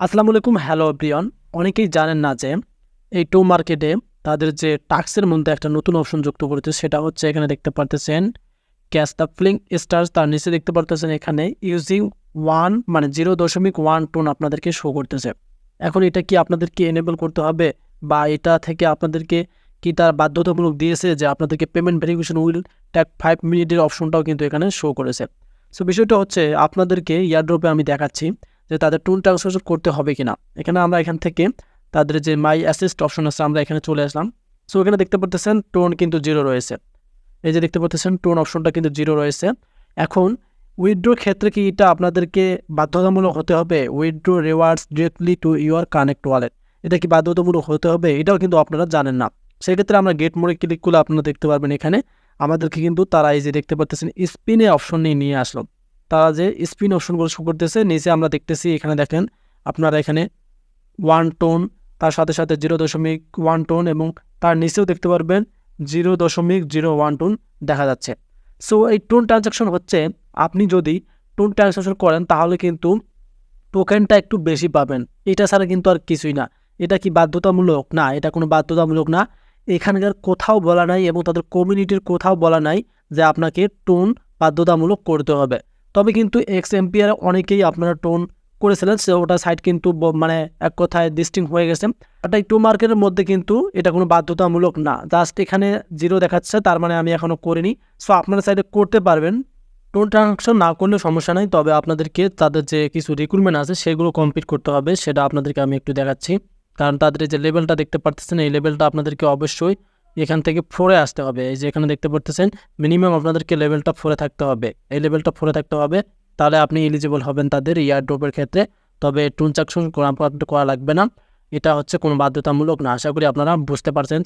আসসালামু আলাইকুম, hello everyone. অনেকেই জানেন না যে এই টো মার্কেটে তাদের যে টাস্কের মধ্যে একটা নতুন অপশন যুক্ত করেছে, সেটা হচ্ছে এখানে দেখতে পারতেছেন ক্যাশ দ্য ফ্লিং স্টার্স। তার নিচে দেখতে পারতেছেন এখানে ইউজিং 0.1 টোন আপনাদেরকে শো করতেছে। এখন এটা কি আপনাদেরকে এনেবল করতে হবে, বা এটা থেকে আপনাদেরকে কি তার বাধ্যতামূলক দিয়েছে যে আপনাদেরকে পেমেন্ট ভেরিফিকেশন উইল টেক 5 মিনিটের অপশনটাও কিন্তু এখানে শো করেছে। সো বিষয়টা হচ্ছে আপনাদেরকে এয়ারড্রপে আমি দেখাচ্ছি যে তাদের টোন ট্রান্সফার করতে হবে কিনা। আমরা এখান থেকে তাদের যে মাই অ্যাসিস্ট অপশন আছে, আমরা এখানে চলে আসলাম। সো এখানে দেখতে পারতেছেন টোন কিন্তু 0 রয়েছে। এই যে দেখতে পাচ্ছেন টোন অপশনটা কিন্তু 0 রয়েছে। এখন উইথড্রোর ক্ষেত্রে কি এটা আপনাদেরকে বাধ্যতামূলক হতে হবে? Withdraw rewards directly to your connect wallet, এটা কি বাধ্যতামূলক হতে হবে? এটাও কিন্তু আপনারা জানেন না। সেক্ষেত্রে আমরা গেট মোড়ে ক্লিক করলে আপনারা দেখতে পারবেন এখানে আমাদেরকে কিন্তু তারা এই যে দেখতে পাচ্ছেন স্পিনে অপশন নিয়ে আসলো। তারা যে স্পিন অপশনগুলো শো করতেছে নিচে আমরা দেখতেছি, এখানে দেখেন আপনারা এখানে 1 টোন, তার সাথে সাথে 0.1 টোন, এবং তার নিচেও দেখতে পারবেন 0.01 টোন দেখা যাচ্ছে। সো এই টোন ট্রানজাকশন হচ্ছে, আপনি যদি টোন ট্রানজাকশন করেন তাহলে কিন্তু টোকেনটা একটু বেশি পাবেন। এটা ছাড়া কিন্তু আর কিছুই না। এটা কি বাধ্যতামূলক? না, এটা কোনো বাধ্যতামূলক না। এখানকার কোথাও বলা নাই এবং তাদের কমিউনিটির কোথাও বলা নাই যে আপনাকে টোন বাধ্যতামূলক করতে হবে। তবে কিন্তু এক্সএমপিআর অনেকেই আপনারা টোন করেছিলেন, সে ওটা সাইট কিন্তু মানে এক কথায় ডিস্টিং হয়ে গেছে। বাট এই টো মার্কেটের মধ্যে কিন্তু এটা কোনো বাধ্যতামূলক না। জাস্ট এখানে 0 দেখাচ্ছে, তার মানে আমি এখনও করিনি। সো আপনারা সাইডে করতে পারবেন। টোন ট্রানজাকশন না করলেও সমস্যা নাই, তবে আপনাদেরকে তাদের যে কিছু রিক্রুটমেন্ট আছে সেগুলো কমপ্লিট করতে হবে। সেটা আপনাদেরকে আমি একটু দেখাচ্ছি। কারণ তাদের যে লেভেলটা দেখতে পারতেছেন, এই লেভেলটা আপনাদেরকে অবশ্যই এখান থেকে 4-এ আসতে হবে। এই যে এখানে দেখতে পারতেছেন মিনিমাম আপনাদেরকে লেভেলটা 4-এ থাকতে হবে। এই লেভেলটা 4-এ থাকতে হবে, তাহলে আপনি এলিজিবল হবেন তাদের এয়ারড্রপের ক্ষেত্রে। তবে ট্রানজাকশন করা লাগবে না, এটা হচ্ছে কোনো বাধ্যতামূলক না। আশা করি আপনারা বুঝতে পারছেন।